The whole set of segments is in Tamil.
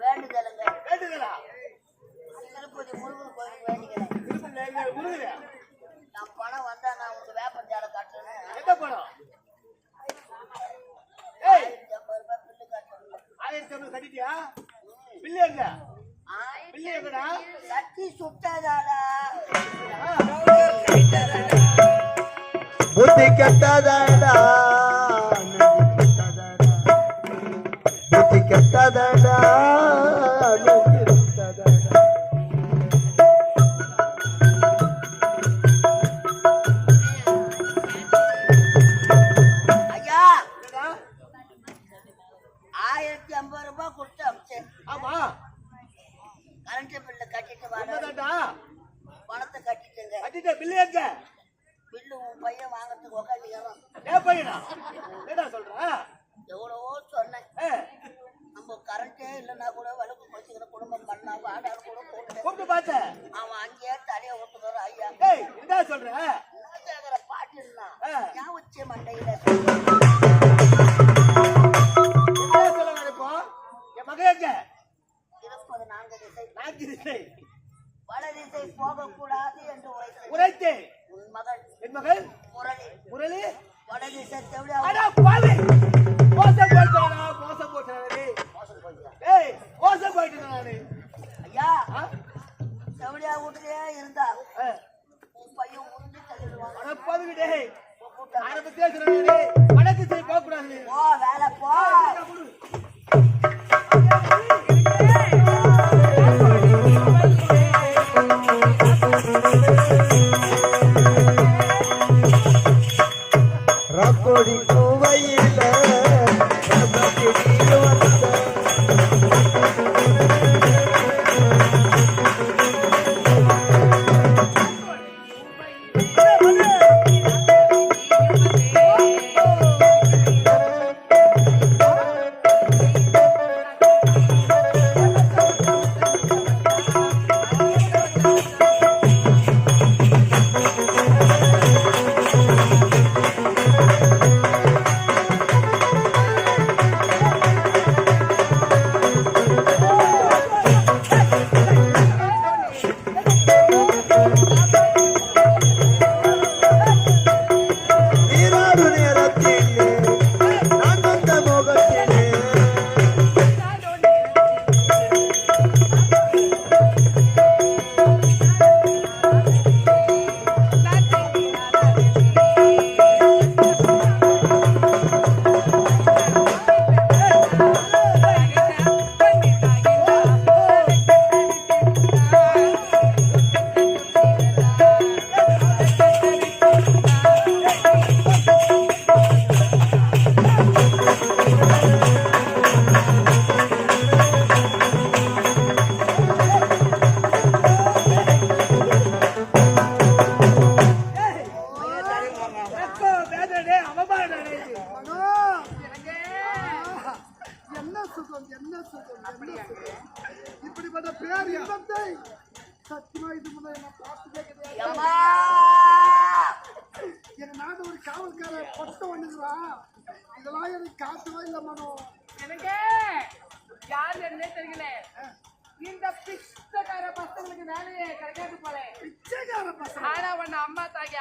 வேண்டுதலுங்க. வேண்டுதலா? திருப்பதி முருகன் கோயிலுக்கு வேண்டிக்கிறேன். முருகன் நான் பணம் வந்தா நான் உனக்கு வேப்பம் ஜாலை காட்டுறேன். என்ன பணம்? 1050 ரூபாய் பில்லு காட்டுறேன். 1050 கட்டிட்டியா? பில்லு எங்க? பில்லு எங்கடா? கட்டி சுட்டாதாடா. புத்தி கெட்டதாடா, புத்தி கெட்டதாடா. ஐயா 1050 ரூபாய் கொடுத்து அமிச்சேன். ஆமா கரண்ட் பில்லு கட்டிட்டு வாடா. பணத்தை கட்டிட்டுங்க. கட்டிட்ட பில்லு எங்க? பில்லு உன் பையன் வாங்கறதுக்கு உட்காந்துக்கிறான். ஏன் பையனா? என்ன சொல்ற? எவ்வளவோ சொன்னேன். நம்ம கரண்டே இல்லைன்னா கூட வலுக்கு வச்சுக்கிற குடும்பம் பண்ணலாம் வாடாரு கூட கூப்பிட்டு பார்த்தேன். அவன் அங்கேயே தலையை ஊட்டுக்கிறான். ஐயா என்ன சொல்ற? என்ன கேக்குற பாட்டுன்னா ஏன் உச்ச மண்டையில வடதிசை போகக்கூடாது என்று உரைத்து உன் மகள் என் மகள் முரளி முரளி வடதிசை மோசம் போயிட்டு ஐயா செவடியா வீட்டுலயே இருந்தா உன் பையன் உறிஞ்சு தள்ளிடுவான். வடதிசை போக கூடாது. போ வேலை போ. ரக்கோடி கோவையில இப்படிப்பட்ட பேர் இன்பத்தை சத்தியமா இது முன்ன என்ன பார்த்ததே கிடையாது. எங்க நாடு ஒரு காவல்கார பொட்ட வந்துக்கிறான். இதெல்லாம் எனக்கு காட்டவே இல்லை மனோ. எனக்கு யாரு என்ன தெரியல. இந்த பிச்சைக்கார பசங்களுக்கு வேலையே கிடைக்காது போல. பிச்சைக்கார பசங்க ஆனா உன்ன அம்மா தாய்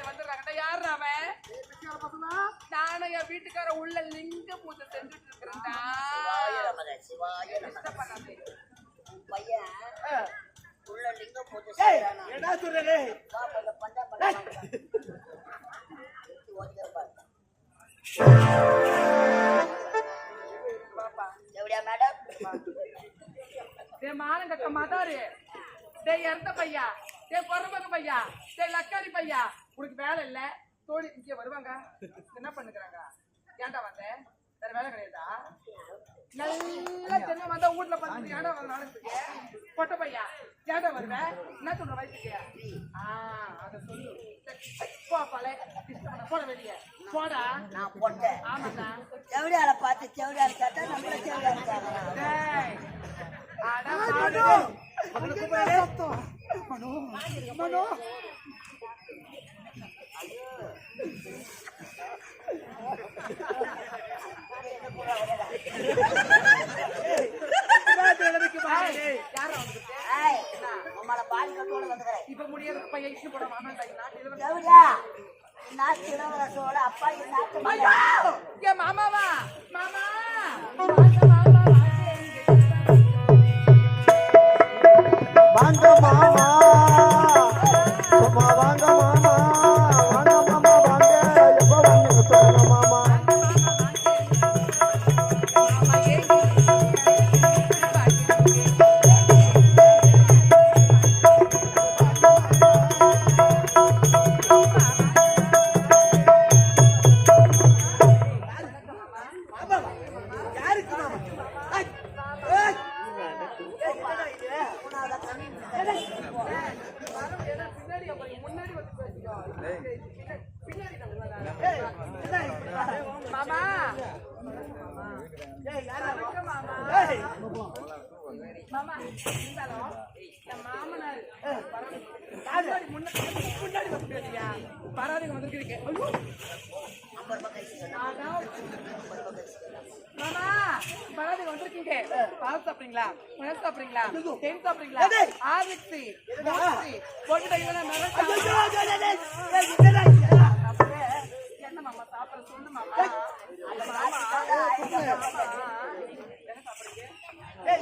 வந்துடுறாங்கடா. யாரு அவன்? பிச்சைக்கார பசங்க. நானும் என் வீட்டுக்கார உள்ள லிங்க பூஜை செஞ்சுட்டு இருக்கிறேன்டா. பையன் உள்ள லிங்க பூஜை செய்யறானா? என்ன சொல்றே? எப்படியா மேடம்? மானம் கட்ட மாட்டாரு. டேய் இறந்த பையா, டேய் பொறுமக பையா, டேய் லக்காரி பையா, உனக்கு வேலை இல்ல. தோழி இங்க வருவாங்க, என்ன பண்ணுறாங்க? ஏன்டா வந்த? வேற வேலை கிடையாதா? நல்லா தெரியும் வந்தா வீட்டுல பார்த்து ஏன்டா வர நாளைக்கு பொட்ட பையா ஏன்டா வருவ? என்ன சொல்ற வயசுக்கு? அதை சொல்லு. போ பழைய போட வெளியே போடா. நான் போட்டேன். ஆமாடா. செவடியால பார்த்து செவடியால கேட்டா நம்மள செவடியால பையன் இஷ்டு போட மாமன் நாட்டு இளவரசன். தேவடியா நாட்டு இளவரசோட அப்பா நாட்டு ஐயோ என் மாமாவா மாமா வாங்க மாமா சும்மா வாங்க மாமா வாங்க மாமா வாங்க எப்ப வந்து சொல்லுங்க மாமா மாமா மாமா இருந்தாலும் என் மாமனார் முன்னாடி வந்துருக்கியா பரவாயில்ல வந்துருக்கீங்க மாமா பரவாயில்ல வந்திருக்கீங்க பால் சாப்பிடுறீங்களா உணவு சாப்பிடுறீங்களா தேன் சாப்பிடுறீங்களா ஆர்லிக்ஸ் போட்டு என்ன மாமா சாப்பிட சொல்லு மாமா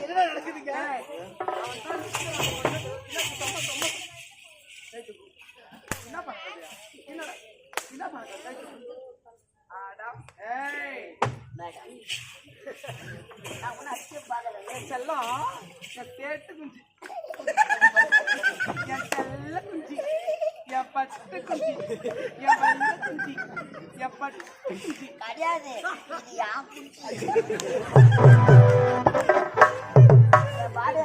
என்ன நடக்குதுங்க? என்ன பண்றது என்ன பண்றது நான் ஒன்னும் அடிச்சு பாக்கல செல்லம் என் சேட்டு குஞ்சு என் செல்ல குஞ்சு என் பட்டு குஞ்சு என் வெள்ள குஞ்சு என் பட்டு குஞ்சு கிடையாது இது யான் குஞ்சு பாடு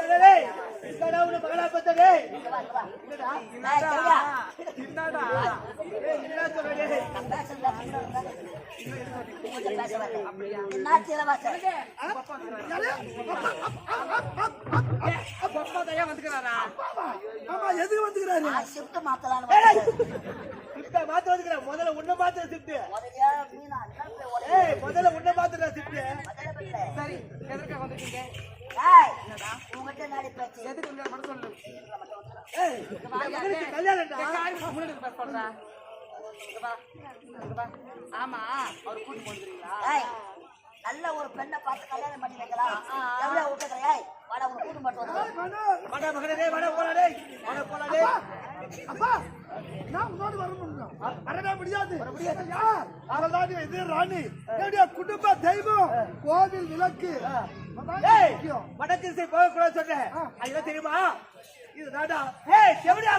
என்னடா வந்துக்கிறாரா ஆமா எதுக்கு வந்துக்கிறாரு? மாத்த வந்துக்கிறேன் முதல்ல உன்ன மாத்த சிப்ட் முதல்ல உன்ன மாத்துற சிப்ட் சரி எதற்காக வந்துருக்கீங்க உங்ககிட்ட நாளை பேச்சு எதுக்கு வந்து மட்டும் சொல்லு கல்யாணம் ஆமா அவர் கூட்டு போடுறீங்களா நல்ல ஒரு பெண்ணை பார்த்து கல்யாணம் பண்ணி வைக்கலாம் எவ்வளவு விட்டுக்கிறே வாடா உங்க கூட்டு மட்டும் வட மகனே வட போலாடே வட போலாடே அப்பா நான் உன்னோடு வரணும் முடியாது அவள்தான் இது ராணி என்னுடைய குடும்ப தெய்வம் கோவில் விளக்கு வடக்கு திசை போக கூடாது சொன்னேன் அது தெரியுமா இது தாடா செவடியா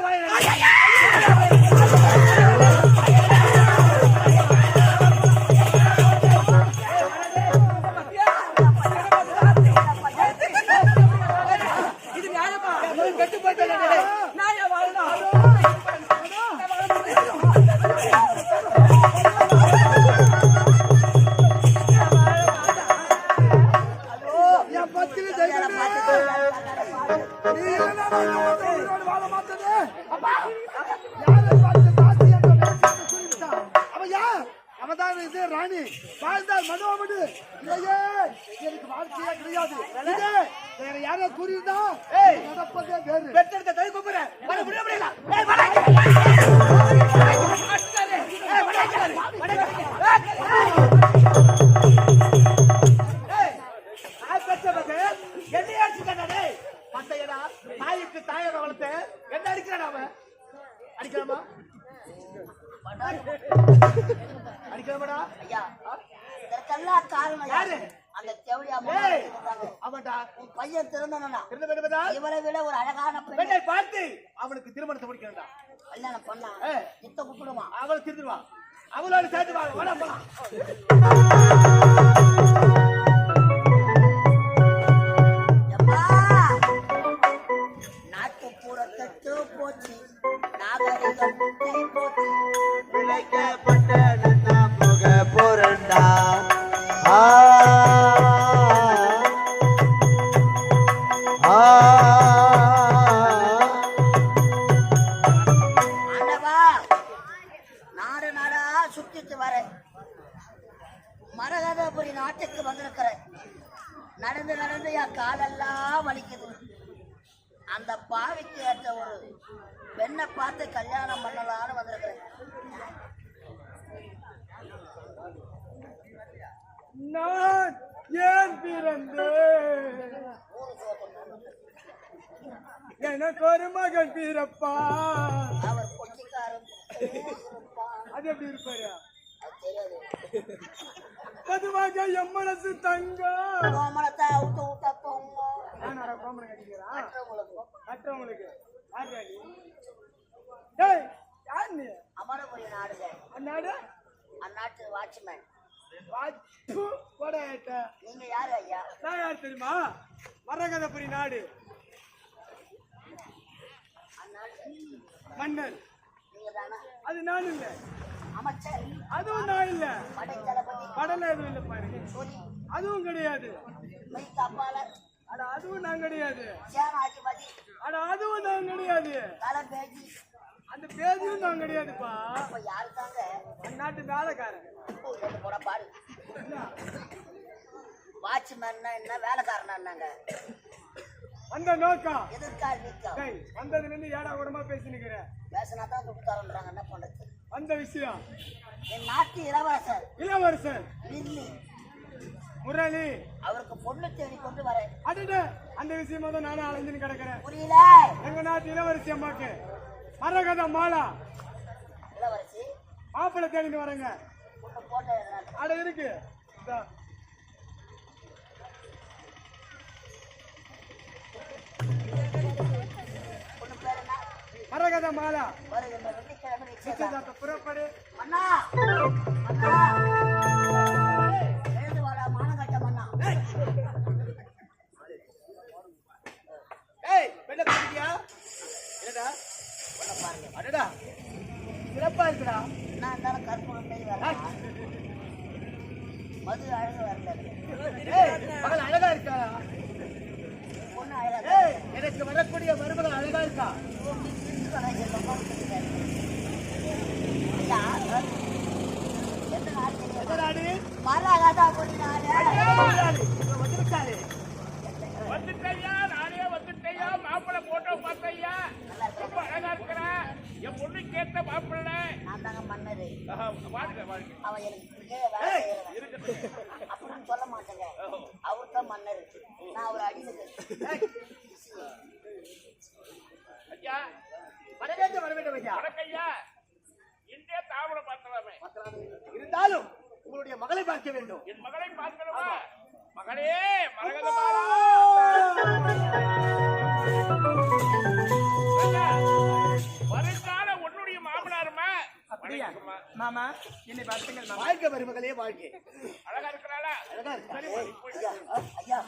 இது நியாயமா கட்டு போயிட்டு நான் வாழணும் என் பத்திரி தெய்வமே நீ என்ன வாழ மாட்டேனே அப்பா யாரை பார்த்து தாசி என்ற பேசாத சொல்லிட்டா அவ யார் அவதான் இது ராணி வாழ்ந்தால் மனோமடு இல்லையே எனக்கு வாழ்க்கையே கிடையாது இதே வேற யாரோ கூறியிருந்தா நடப்பதே வேறு பெற்றெடுத்த தலை கூப்பிடுறேன் வட முடிய முடியல தாய்க்கு தாயை வளர்த்த என்ன அடிக்கிறான் அவன் அடிக்கலாமா அடிக்கலாமாடா ஐயா இதற்கெல்லாம் காரணம் யாரு அந்த தேவடியா அவன்டா உன் பையன் திறந்தனா இருந்த இவரை விட ஒரு அழகான பெண்ணை பார்த்து அவனுக்கு திருமணத்தை முடிக்கிறா கல்யாணம் பண்ணா நித்த கூப்பிடுமா அவளை திருந்துருவான் அவளோட சேர்த்து வாட போலாம் நாட்டுப்புறத்து போச்சு நாகரிகம் போச்சு விளைக்கப்பட்ட புக போறண்டா நாடு நாடா சுத்திட்டு வர மரகதபுரி நாட்டுக்கு வந்திருக்கிற நடந்து நடந்து என் காலெல்லாம் வலிக்குது அந்த பாவிக்கு ஏற்ற ஒரு பெண்ணை பார்த்து கல்யாணம் பண்ணலான்னு வந்திருக்கிறேன். நான் ஏன் பிறந்தேன்? எனக்கு ஒரு மகன் பிறப்பா. அவர் பொட்டிக்காரன். அது எப்படி இருப்பாரு? அது தெரியாது. பொதுவாக என் மனசு தங்க கோமலத்தை ஊட்ட ஊட்ட போங்க. கோமலம் கட்டிக்கிறா மற்றவங்களுக்கும் மற்றவங்களுக்கு யார் நீ? டேய் யார் நீ? அமரபுரி நாடுங்க. அந்நாடு அந்நாட்டு வாட்ச்மேன். வாச்சு போட ஆயிட்ட. நீங்க யாரு ஐயா? நான் யார் தெரியுமா? மரகதபுரி நாடு அந்நாட்டு மன்னர். நீங்க தானே அது நான் இல்ல. அமைச்சர்? அதுவும் நான் இல்ல. படை தளபதி? கடல எதுவும் இல்ல பாரு. சொலி? அதுவும் கிடையாது. மெய் காப்பாளர்? அட அதுவும் நான் கிடையாது. சேனாதிபதி? அட அதுவும் நான் கிடையாது. தலைபேஜி? அந்த பேதியும் நான் கிடையாதுப்பா. அப்ப யாரு தாங்க? அந்நாட்டு வேலைக்காரன். போட பாரு. வாட்ச்மேன்னா என்ன, வேலைக்காரனா என்னங்க? அந்த நோக்கம் எதிர்கால் நீக்கம். வந்ததுல இருந்து ஏடா கூடமா பேசினுக்கிற. பேசினா தான் கொடுத்தாருன்றாங்க, என்ன பண்றது? அந்த விஷயம் என் நாட்டு இளவரசர் இளவரசர் லில்லி முரளி அவருக்கு பொண்ணு தேடி கொண்டு வரேன். அடட அந்த விஷயமா தான் நானும் அலைஞ்சுன்னு கிடக்குறேன். புரியல? எங்க நாட்டு இளவரசி அம்மாக்கு மரகத மாலா இளவரசி மாப்பிள்ளை தேடிட்டு வரேங்க. பொண்ணு போட்டோ அட இருக்கு. பொண்ணு பேர் என்ன? மரகத மாலா. வருகின்ற வெள்ளிக்கிழமை நிச்சயம். நிச்சயதார்த்த புறப்படு. அண்ணா அண்ணா எழுந்து வாடா மானகட்ட மண்ணா. ஏய் பெண்ணை பாத்தியா? என்னடா பொண்ணை பாருங்க. அடடா சிறப்பா இருக்குடா. நான் இருந்தாலும் கற்பூரம் பேய் வரல, மது அழகு வரல. ஏய் மகள் அழகா இருக்கா? பொண்ணு அழகா ஏய் எனக்கு வரக்கூடிய மருமகள் அழகா இருக்கா? எந்த நாடு தெரியுமா? எந்த நாடு? மரகதபுரி நாடு. வந்துருக்காரு. வந்துட்டையா, நானே வந்துட்டையா. மாப்பிள்ளை போட்டோ பார்த்தையா, ரொம்ப அழகா இருக்கிற என் பொண்ணு கேட்ட மாப்பிள்ளை. நான் தாங்க மன்னரு. வாழ்க வாழ்க. அவன் எனக்கு கீழே வேலை செய்யறவன். அப்படின்னு சொல்ல மாட்டேங்க. அவர் தான் மன்னரு, நான் அவர் அடிமைக்கு. ஐயா வரவேற்ற வரவேற்ற ஐயா. வணக்கய்யா. இன்றே தாவரம் பார்த்தலாமே. இருந்தாலும் உங்களுடைய மகளை பார்க்க வேண்டும். என் மகளை பார்க்கணுமா? மகளே மரகதமாலா. வருங்கால உன்னுடைய மாமனாருமா? அப்படியா மாமா? என்னை பார்த்துங்கள் மாமா. வாழ்க்கை மருமகளே வாழ்க்கை. அழகா இருக்கிறாளா? அழகா இருக்கா? ஐயா, ஐயா,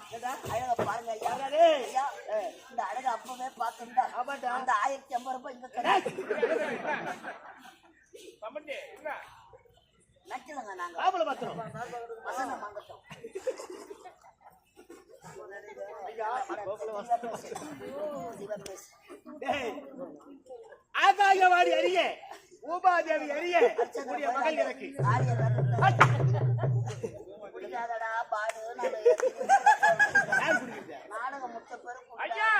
அழகா பாருங்க ஐயா. ஐயா, இந்த அழகை அப்பவே பார்த்துருந்தா அந்த 1050 ரூபாய் இங்க கிடையாது. சம்பந்தி என்ன நச்சலங்க நாங்க மாப்பிளை பார்க்கிறோம். வசனம் வாங்கட்டும். ஏய், ஆகாயவாடி அறிய ஊபாதேவி அறிய உடைய மகள் எனக்கு. குடிக்காதடா பாடு. யார் குடிக்கிறீங்க? நாடகம் முத்த பேரு ஐயா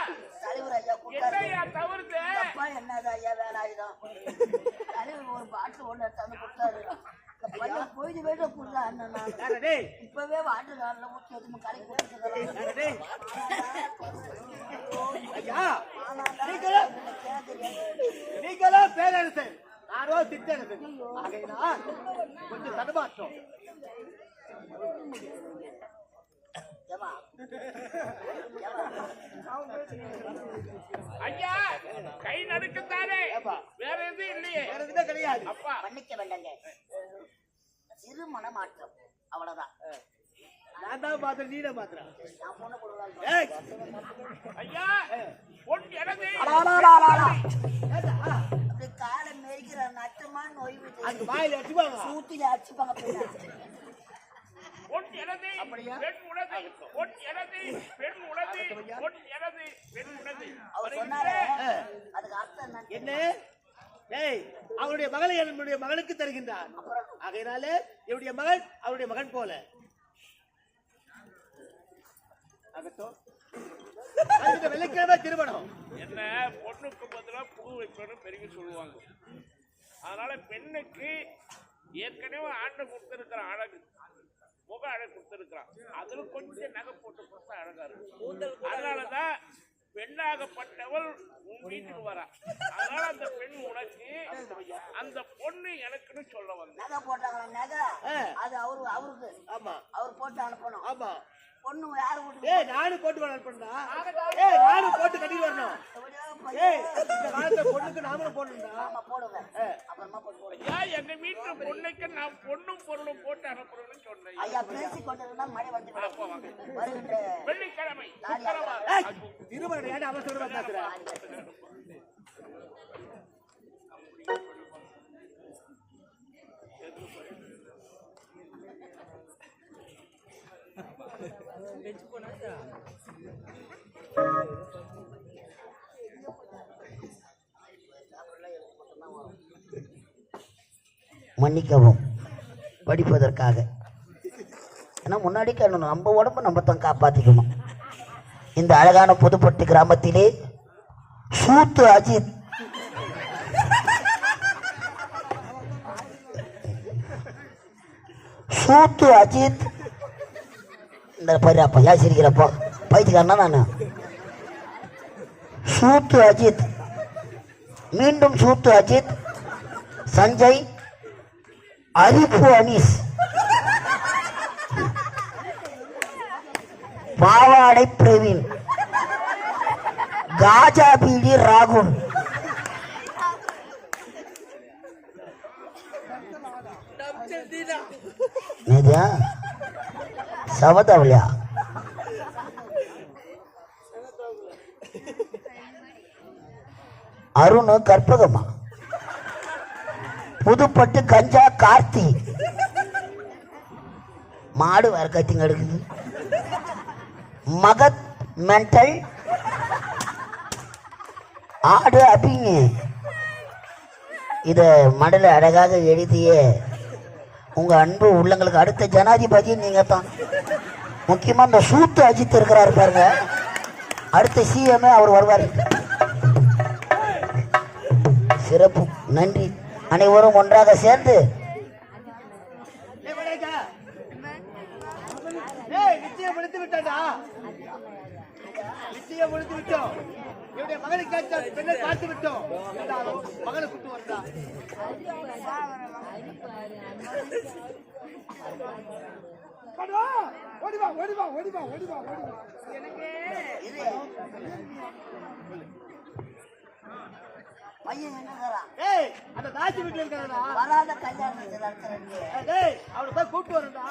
தலைவர் ஐயா என்னையா தவறுது? அப்பா என்னது ஐயா வேலாயுதம். தலைவர் ஒரு பாட்டில் ஒண்ணு எடுத்தாந்து கொடுத்தாரு. இந்த பையன் போயிட்டு போயிட்டு கொடுத்தா அண்ணன் யாரா டேய்? இப்பவே வாட்டர் காலில் ஊற்றி வச்சு கடை கொடுத்துருக்கலாம். யாரா டேய்? ஐயா நீங்களோ பேரரசன், நானோ சிற்றரசன். ஆகையினால் கொஞ்சம் தடுமாற்றம். ஐயா கை நடுக்கத்தானே, வேற எதுவும் இல்லையே. வேற எதுவுமே கிடையாது. அப்பா மன்னிக்க வேண்டாங்க, சிறு மனமாற்றம் அவ்வளவுதான். நான் தான் பாத்திரம், நீ தான் பாத்திரம். நான் பொண்ணு கொடுக்கலாம். ஏய், ஐயா பொன் எனது. அப்படி காலை மேய்க்கிற நட்டமா நோய் அந்த வாயில அடிச்சுப்பாங்க. சூத்தில அடிச்சுப்பாங்க. பொன் எனது பெண் உனது, பொன் எனது பெண் உனது, பொன் எனது பெண் உனது. அவர் சொன்னாரு, அதுக்கு அர்த்தம் என்ன? என்ன? ஏய், அவருடைய மகளை என்னுடைய மகளுக்கு தருகின்றார். ஆகையினால என்னுடைய மகள் அவருடைய மகன் போல. ஆகட்டும். அதுக்கு வெள்ளிக்கிழமை திருமணம். என்ன பொண்ணுக்கு பதிலா பூ வைக்கணும் பெருகி சொல்லுவாங்க. அதனால பெண்ணுக்கு ஏற்கனவே ஆண்டு கொடுத்திருக்கிற அழகு முக அழகு கொடுத்திருக்கிறான். அதுல கொஞ்சம் நகை போட்டு கொடுத்தா அழகா இருக்கும். அதனாலதான் பெண்ணாகப்பட்டவள் உன் வீட்டுக்கு வரா. அதனால அந்த பெண் உனக்கு, அந்த பொண்ணு எனக்குன்னு சொல்ல வந்தேன். நகை போட்டாங்களா? நகை அது அவருக்கு. ஆமா, அவர் போட்டு அனுப்பணும். ஆமா. பொண்ணு யாரு வீட்டுக்கு? ஏய், நானும் போட்டு அனுப்பணும்டா. ஏய், நானும் போட்டு கட்டிட்டு வரணும். ஏய், இந்த காலத்துல பொண்ணுக்கு நாமளும் போடணும்டா. ஆமா போடுவேன். அப்புறமா போடுவேன். ஐயா, எங்க வீட்டு பொண்ணுக்கு நான் பொண்ணும் பொருளும் போட்டு அனுப்புறேன்னு சொன்னேன். ஐயா பேசி கொண்டிருந்தா மழை வந்து வருகின்ற வெள்ளிக்கிழமை ஏய், திருமணம் ஏன்டா அவசரமா பேசுற? மன்னிக்கவும் படிப்பதற்காக. ஏன்னா முன்னாடி நம்ம உடம்பு நம்ம தான் காப்பாத்திக்கணும். இந்த அழகான புதுப்பட்டு கிராமத்திலே சூத்து அஜித் இந்த பையப்பா ஏன் சிரிக்கிறப்போ பைத்தியக்காரனா நான். சூத்து அஜித், மீண்டும் சூத்து அஜித், சஞ்சய், அரிப்பு அனீஸ், பாவாடை பிரவீன், காஜா பீடி ராகுல், சவதவளியா, அருண் கற்பகமா, புதுப்பட்டு கஞ்சா கார்த்தி, மாடு வேற கத்திங்க எடுக்குது, மகத் மென்டல், ஆடு அபிங்க. இத மடல அழகாக எழுதிய உங்க அன்பு உள்ளங்களுக்கு அடுத்த ஜனாதிபதி நீங்க தான். முக்கியமா இந்த சூத்து அஜித் இருக்கிறாரு பாருங்க, அடுத்த சிஎம் அவர் வருவார். சிறப்பு, நன்றி. அனைவரும் ஒன்றாக சேர்ந்து நிச்சயம் முடித்து விட்டா, நிச்சயம் முடித்து விட்டோம். என்னுடைய மகனை கேட்ட பெண்ணை பார்த்து விட்டோம். மகனை கூட்டு வந்தா ஓடிவா ஓடிவா ஓடிவா ஓடிவா ஓடிவா. பையன் என்னங்கிறான்? ஏய், அந்த தாச்சி வீட்டுல இருக்கிறதா வராத கல்யாணம் நடத்துறேன். டேய், அவனை போய் கூப்பிட்டு வரேன்டா.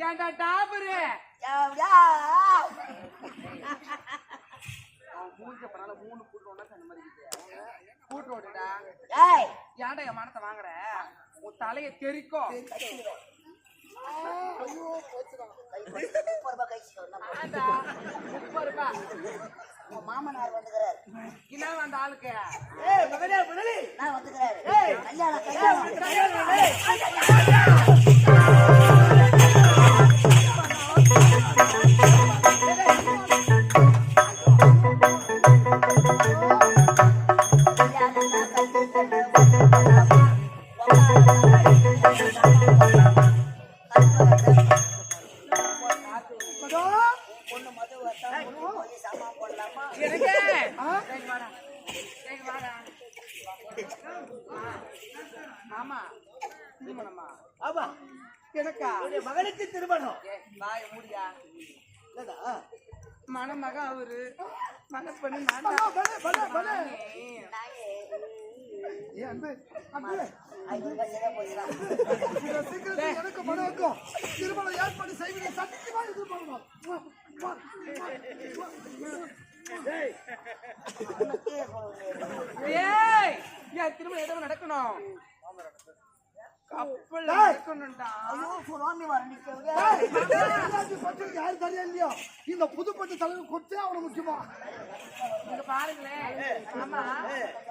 ஏன்டா டாபரு ஏன்டா என் மனத்தை வாங்குற? உன் தலைய தெரிக்கும். 30 ரூபாய். மாமனார் வந்துக்கிறார். என்ன அந்த ஆளுக்கு? ஏய் மகனே, நான் வந்துக்கிறாரு. கல்யாணம் கல்யாணம் பொண்ணு மது போய் சாமா போடலாமா எனக்கு டேய் வாடா டேய் வாடா ஆமா திருமணமா ஆமா எனக்கா உன்னுடைய மகனுக்கு திருமணம் வாய மூடியா என்னடா மணமக அவரு மனப்பண்ணு ஏன் அன்பு, அன்பு, 500 ரூபாய் போயிடலாம் இந்த சீக்கிரத்தில் எனக்கு மனோக்கும் திருமணம் ஏற்பாடு செய்வதை சத்தியமா எதிர்பார்க்கணும். ஏய் என் திருமணம் எதுவும் நடக்கணும் கப்பல் நடக்கணும்டா ஐயோ சுனாமி வர நிக்க பட்டுக்கு யாரு தனியா இல்லையோ இந்த புதுப்பட்டு தலைவர் கொடுத்தே அவனை முக்கியமா. இங்க பாருங்களேன் ஆமா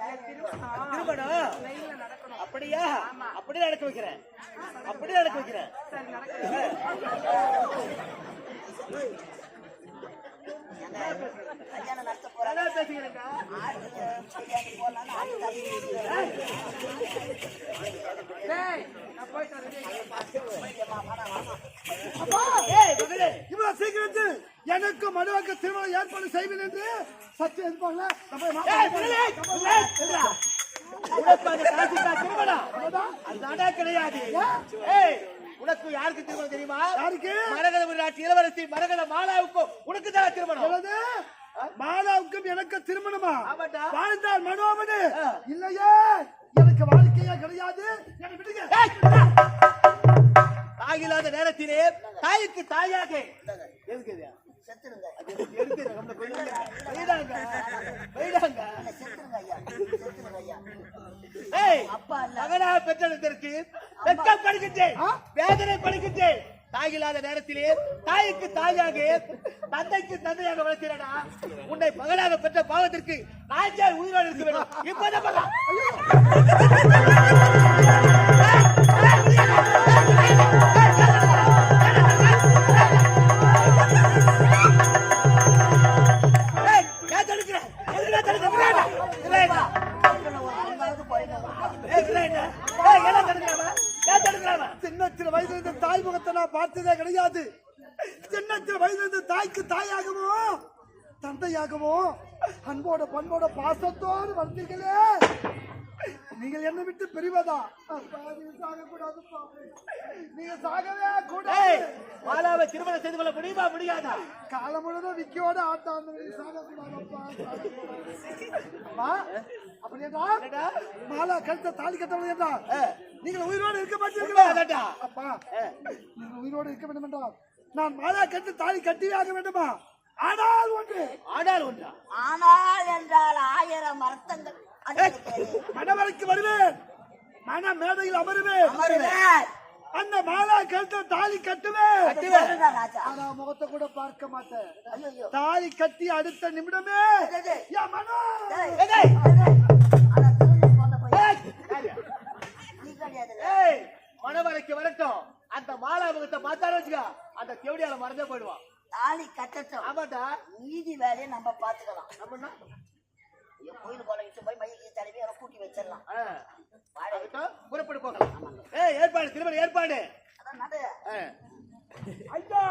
என் திருமணம் திருமணம் லைன்ல நடக்கணும் அப்படியா அப்படியே நடக்க வைக்கிறேன் அப்படியே நடக்க வைக்கிறேன் சரி நடக்கணும் கல்யாணம் நடத்த போறாங்க நல்லா பேசுகிறேங்க போடலான்னு ஆடு டேய் நான் போயிட்டு வரேன் ஏய் மகளே இவ்வளவு சீக்கிரத்தில் எனக்கு மனுவாக்க திருமணம் ஏற்பாடு செய்வேன் என்று சத்தியம் எதிர்ப்பாங்களா? ஏய் மகளே ஏய் உனக்கு அந்த காசுக்கா திருமணம் அதாடா கிடையாது ஏய் உனக்கு யாருக்கு திருமணம் தெரியுமா யாருக்கு? மரகத நாட்டு இளவரசி மரகத மாலாவுக்கும் உனக்கு தான் திருமணம் எனது மாலாவுக்கும் எனக்கு திருமணமா? ஆமாண்டா. வாழ்ந்தால் மனோமனு இல்லையே எனக்கு வாழ்க்கையே கிடையாது. என்னை விடுங்க. தாயில்லாத நேரத்திலே தாய்க்கு தாயாக எதுக்கு இது? செத்துருங்க அது எதுக்கு நம்ம போயிடாங்க போயிடாங்க செத்துருங்க ஐயா செத்துருங்க ஐயா ஏய் அப்பா இல்ல மகனா பெற்றெடுத்ததற்கு வெட்கம் படுகின்றேன் வேதனை படுகின்றேன் தாயில்லாத நேரத்திலே தாய்க்கு தாயாக தந்தைக்கு தந்தையாக வளர்க்கிறடா உன்னை மகனாக பெற்ற பாவத்திற்கு நாய்ச்சார் உயிரோடு இருக்க வேண்டும் இப்போதான் மகன் ஏய் ஏன் தடுக்கிறேன் எதுக்கு தடுக்கிறேன் சின்னத்தில வயதுல இருந்த தாய் முகத்தை நான் பார்த்ததே கிடையாது. சின்னத்தில வயதுல இருந்த தாய்க்கு தாயாகவோ தந்தையாகவோ அன்போட பண்போட பாசத்தோடு வந்தீர்களே. நீங்கள் என்ன விட்டு பிரிவதா? அப்பா, நீங்க சாகக்கூடாதுப்பா. நீங்க சாகவே கூடாது. மாலாவை திருமணம் செய்து கொள்ள முடியுமா முடியாதா? காலம் முழுவதும் விக்கியோட ஆட்டம் சாகக்கூடாதப்பா. அம்மா, அப்படியேடா மாலா கழுத்த தாலி கட்டவில்லை என்றால் நீங்கள் உயிரோடு இருக்க மாட்டீர்களா? அதான்டா. அப்பா, நீங்கள் உயிரோடு இருக்க வேண்டும் என்றால் நான் மாலா கழுத்த தாலி கட்டியே ஆக வேண்டுமா? ஆனால் ஒன்று ஆடால் ஒன்றா ஆனால் என்றால் 1000 அர்த்தங்கள் மணவரைக்கு வருவேன், மன மேடையில் அமருவேன், அமருவேன் அந்த மாலா கழுத்த தாலி கட்டுவேன். அதுதான் ராஜா ஆனா முகத்தை கூட பார்க்க மாட்டேன். ஐயோ தாலி கட்டி அடுத்த நிமிடமே என் மனம் ஏய் மணவரைக்கு வரட்டும் அந்த மாலா முகத்தை பார்த்தாலும் வச்சுக்கா அந்த தேவடியால மறந்தே போயிடுவான். தாலி கட்டட்டும் ஆமாட்டா மீதி வேலையை நம்ம பாத்துக்கலாம் அப்படின்னா கோயில் போல போய் மையக்கு தடவி அவரை கூட்டி வச்சிடலாம் புறப்பட்டு போகலாம். ஏய் ஏற்பாடு திருமணம் ஏற்பாடு அதான் நடு ஐயா